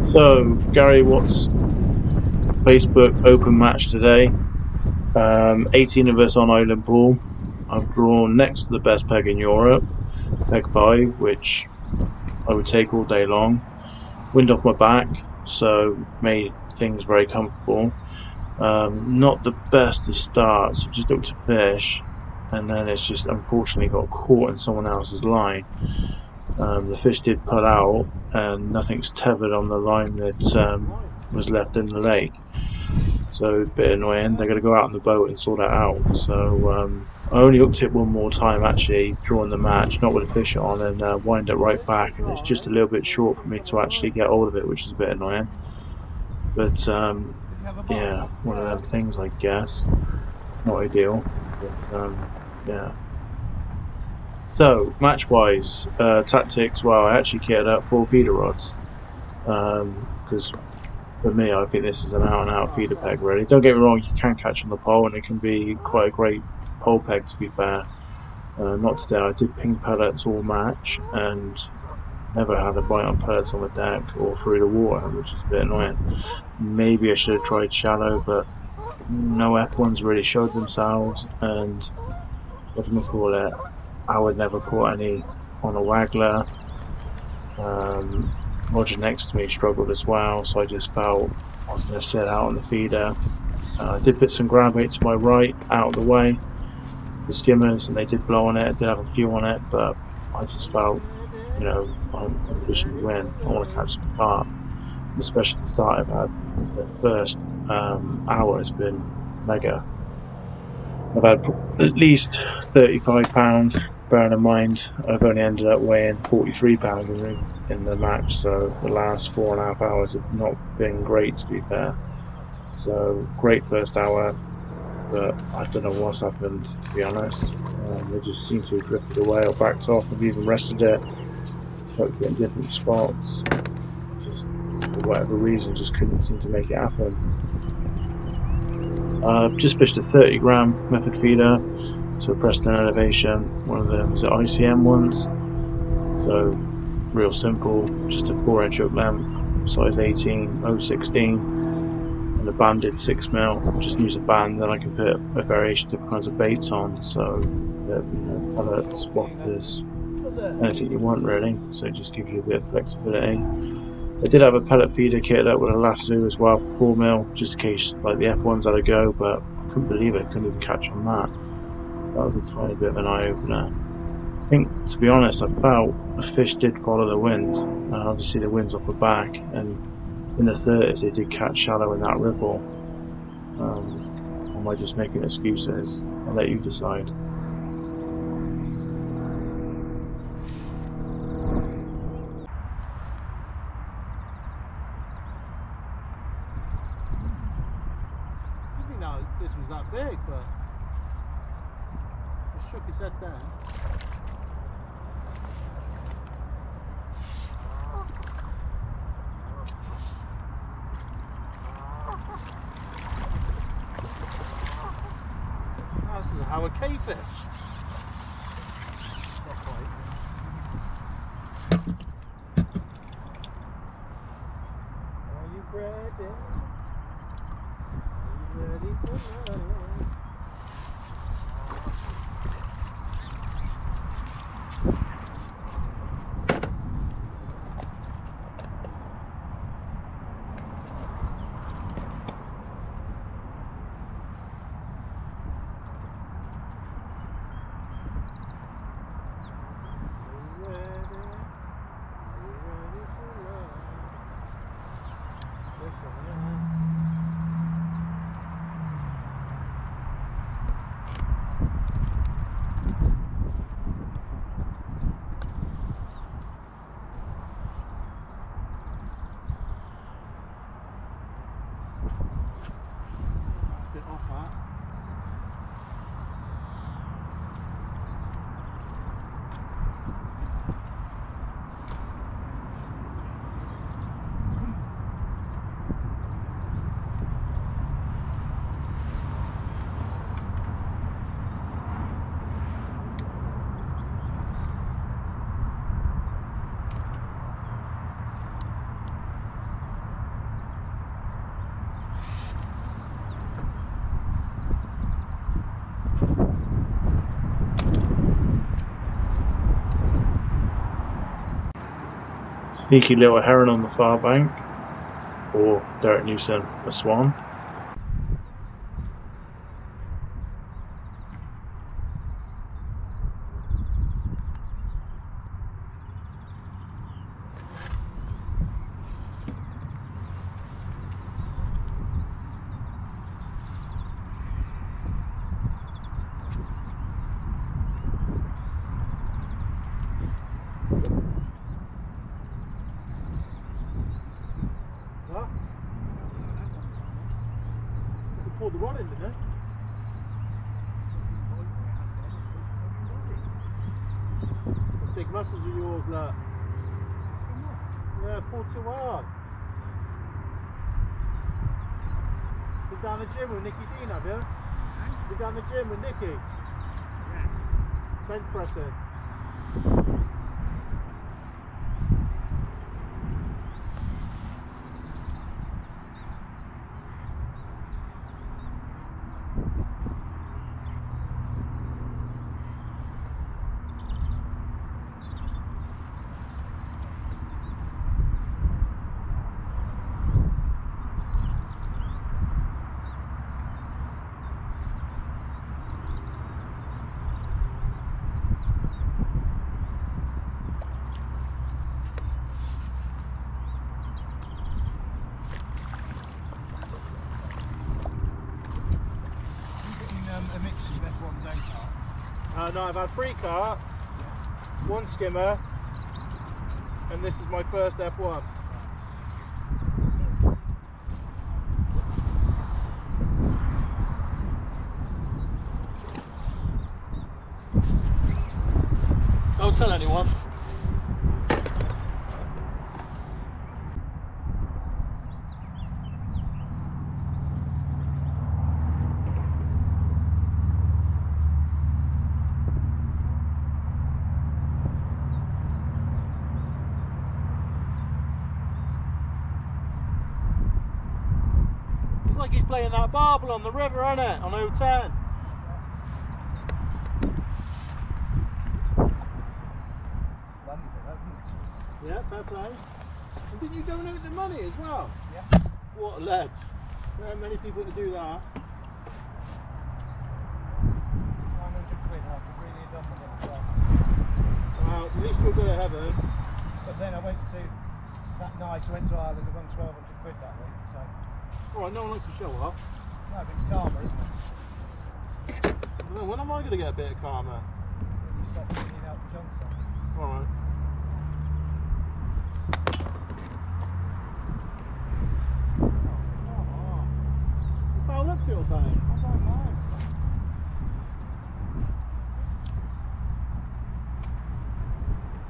So, Gary Watts Facebook open match today. 18 of us on Island Pool. I've drawn next to the best peg in Europe, peg 5, which I would take all day long. Wind off my back, so made things very comfortable. Not the best to start, so just looked to fish, and then it's just unfortunately got caught in someone else's line. The fish did pull out, and nothing's tethered on the line that was left in the lake. So a bit annoying. They're going to go out on the boat and sort that out. So I only hooked it one more time, actually, during the match, not with a fish on, and wind it right back. And it's just a little bit short for me to actually get hold of it, which is a bit annoying. But yeah, one of them things, I guess. Not ideal, but yeah. So match-wise, tactics. Well, I actually kitted up 4 feeder rods because for me, I think this is an out-and-out feeder peg, really. Don't get me wrong, you can catch on the pole, and it can be quite a great pole peg, to be fair. Not today. I did ping pellets all match, and never had a bite on pellets on the deck or through the water, which is a bit annoying. Maybe I should have tried shallow, but no F1s really showed themselves, and what do I call it? I would never caught any on a waggler. Roger next to me struggled as well, so I just felt I was going to sit out on the feeder. I did put some ground bait to my right, out of the way, the skimmers, and they did blow on it. I did have a few on it, but I just felt, you know, I'm fishing to win. I want to catch some carp, especially the start I've had. The first hour has been mega. I've had at least £35. Bearing in mind, I've only ended up weighing £43 in the match, so the last 4.5 hours have not been great, to be fair. So, great first hour, but I don't know what's happened, to be honest. They just seem to have drifted away or backed off. I've even rested it, chucked it in different spots. Just for whatever reason, just couldn't seem to make it happen. I've just fished a 30-gram method feeder to a Preston elevation, one of the ICM ones. So real simple, just a 4-inch hook length, size 18, 016, and a banded 6mm. Just use a band, then I can put a variation of different kinds of baits on. So that, you know, pellets, wafters, anything you want really. So it just gives you a bit of flexibility. I did have a pellet feeder kitted up with a lasso as well for 4mm, just in case like the F1s had a go, but I couldn't believe it, couldn't even catch on that. So that was a tiny bit of an eye-opener. I think, to be honest, I felt the fish did follow the wind. Obviously the wind's off the back, and in the 30s they did catch shallow in that ripple. Or am I just making excuses? I'll let you decide. This was that big, but just shook his head down. Oh, this is a Howard K fish. Not quite. Are you ready? Ready for love. Bit off that. Sneaky little heron on the far bank, or Derek Newson, a swan. What? You pulled the rod in, didn't it? The big muscles of yours, look. Yeah, pulled too hard. Been down the gym with Nicky Dean, have you? Been down the gym with Nicky? Yeah. Bench pressing. A mix of F1's and car. No, I've had 3 carp, 1 skimmer, and this is my first F1. Don't tell anyone. It's like he's playing that barbel on the river, isn't it? On 010. Yeah, fair play. And didn't you donate the money as well? Yeah. What a ledge. There aren't many people that do that. 100 quid, I could really have done with it as well. Well, at least you'll go to heaven. But then I went to, that night I went to Ireland and won 1,200 quid that week, so. Alright, no one likes to show off. No, but it's karma, isn't it? I don't know, when am I going to get a bit of karma? You stop bringing out the Johnson. Alright. Foul up to your thing. I don't know. It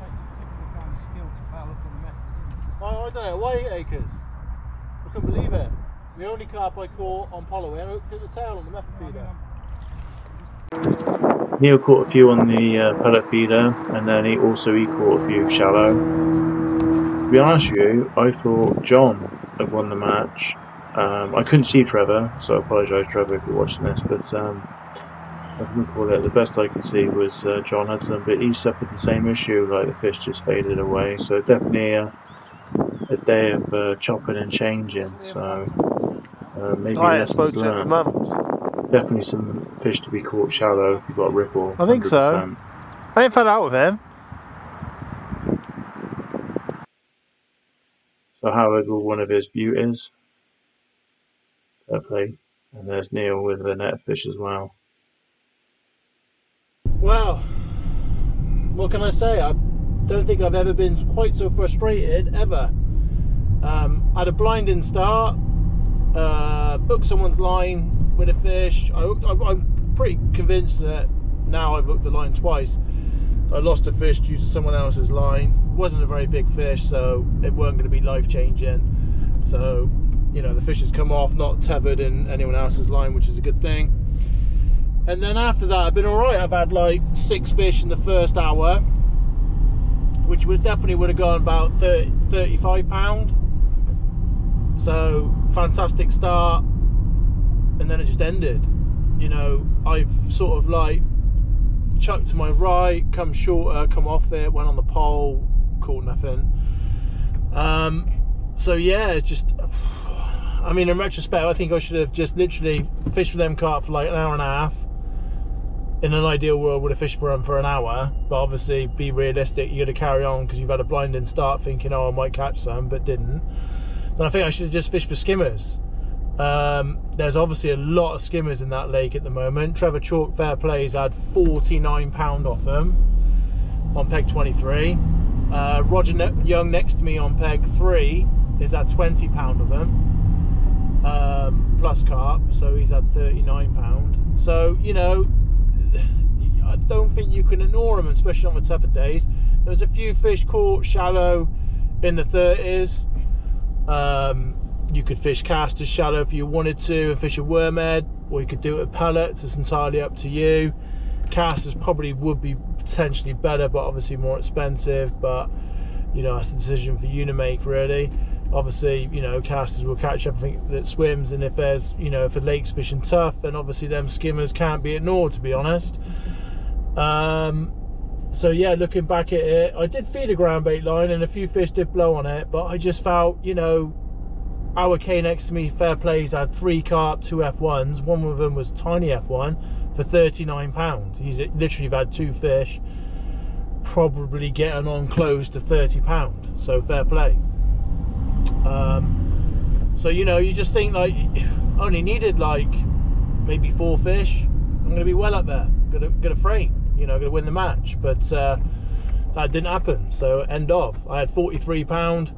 takes a particular kind of skill to foul up on the method. I don't know, why 8 acres? I couldn't believe it. The only carp I caught on Polloway, I hooked it at the tail on the method feeder. Neil caught a few on the pellet feeder, and then he caught a few shallow. To be honest with you, I thought John had won the match. I couldn't see Trevor, so I apologise, Trevor, if you're watching this, but I can call it. The best I could see was John Hudson, but he suffered the same issue, like the fish just faded away. So definitely a day of chopping and changing. So maybe lessons learned. Definitely some fish to be caught shallow if you've got a ripple. I think 100%. so. I ain't fed out with him. So however one of his beauties. Fair play. And there's Neil with the net fish as well. Well, what can I say? I don't think I've ever been quite so frustrated, ever. I had a blinding start, hooked someone's line with a fish. I'm pretty convinced that now I've hooked the line twice. I lost a fish due to someone else's line. It wasn't a very big fish, so it weren't going to be life-changing. So, you know, the fish has come off, not tethered in anyone else's line, which is a good thing. And then after that, I've been alright. I've had like 6 fish in the first hour, which definitely would have gone about 35 pound. So, fantastic start. And then it just ended. You know, I've sort of like chucked to my right, come shorter, come off it, went on the pole, caught nothing. So yeah, it's just, I mean, in retrospect, I think I should have just literally fished for them carp for like an hour and a half. In an ideal world, would have fished for them for an hour, but obviously, be realistic, you got to carry on because you've had a blinding start thinking, oh, I might catch some, but didn't. Then I think I should have just fished for skimmers. There's obviously a lot of skimmers in that lake at the moment. Trevor Chalk, fair play, has had 49 pound off them on peg 23. Roger Young next to me on peg 3 is at 20 pound of them, plus carp, so he's had 39 pound. So, you know, I don't think you can ignore them, especially on the tougher days. There's a few fish caught shallow in the 30s. You could fish casters shallow if you wanted to and fish a wormhead, or you could do it with pellets. It's entirely up to you. Casters probably would be potentially better, but obviously more expensive, but you know, that's a decision for you to make, really. Obviously, you know, casters will catch everything that swims, and if there's, you know, if a lake's fishing tough, then obviously them skimmers can't be ignored, to be honest. So yeah, looking back at it, I did feed a ground bait line and a few fish did blow on it, but I just felt, you know, our K next to me, fair play, he's had 3 carp, 2 F1s. One of them was tiny F1 for 39 pounds. He's literally had 2 fish, probably getting on close to 30 pounds. So fair play. So, you know, you just think like, I only needed like maybe 4 fish. I'm going to be well up there. Gonna frame, you know, gonna win the match. But that didn't happen. So end of. I had 43 pound.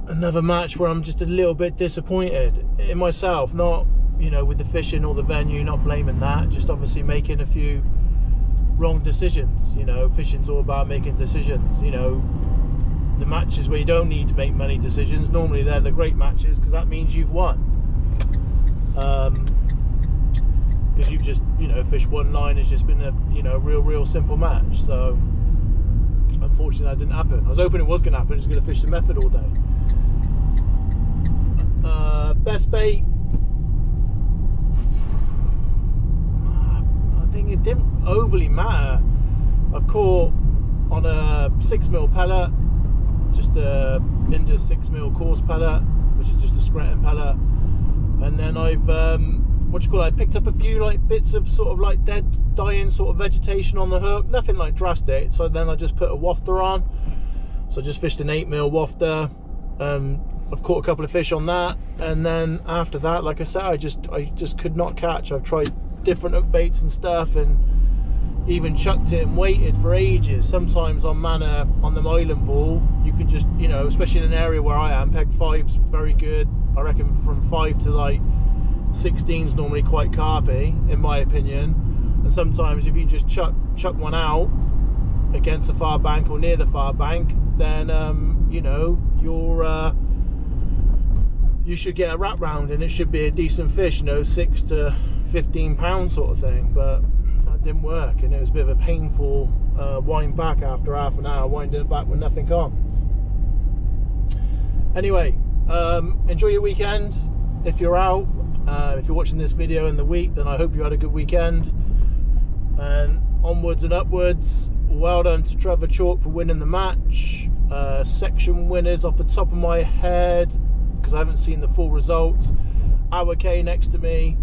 Another match where I'm just a little bit disappointed in myself, not, you know, with the fishing or the venue, not blaming that, just obviously making a few wrong decisions. You know, fishing's all about making decisions. You know, the matches where you don't need to make many decisions, normally they're the great matches, because that means you've won, because you've just, you know, fished one line. It's just been a, you know, real simple match. So unfortunately that didn't happen. I was hoping it was going to happen. Just going to fish the method all day. Best bait, I think it didn't overly matter. I've caught on a 6mm pellet, just a Indus 6mm coarse pellet, which is just a scranton pellet, and then I've I picked up a few like bits of sort of like dead, dying sort of vegetation on the hook, nothing like drastic. So then I just put a wafter on, so I just fished an 8mm wafter. I've caught a couple of fish on that, and then after that, like I said, I just could not catch. I've tried different hook baits and stuff, and even chucked it and waited for ages. Sometimes on Manor, on the island pool, you can just, you know, especially in an area where I am, peg 5's very good. I reckon from 5 to like 16's normally quite carpy, in my opinion. And sometimes if you just chuck one out against the far bank or near the far bank, then you know, you should get a wrap round and it should be a decent fish, you know, 6 to 15 pounds sort of thing. But that didn't work, and it was a bit of a painful wind back after half an hour, winding it back with nothing on. Anyway, enjoy your weekend if you're out. If you're watching this video in the week, then I hope you had a good weekend, and onwards and upwards. Well done to Trevor Chalk for winning the match. Section winners off the top of my head, because I haven't seen the full results. Our K next to me,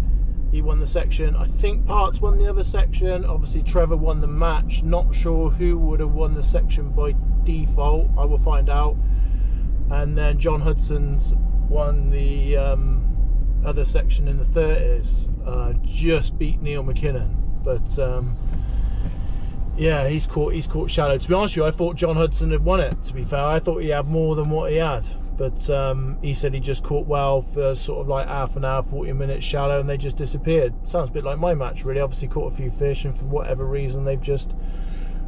he won the section. I think Parts won the other section. Obviously Trevor won the match. Not sure who would have won the section by default. I will find out. And then John Hudson's won the other section in the 30s. Just beat Neil McKinnon. But yeah, he's caught shallow. To be honest with you, I thought John Hudson had won it, to be fair. I thought he had more than what he had. But he said he just caught well for sort of like half an hour, 40 minutes shallow, and they just disappeared. Sounds a bit like my match, really. Obviously caught a few fish, and for whatever reason, they've just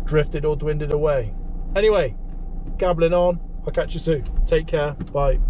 drifted or dwindled away. Anyway, gabbling on. I'll catch you soon. Take care. Bye.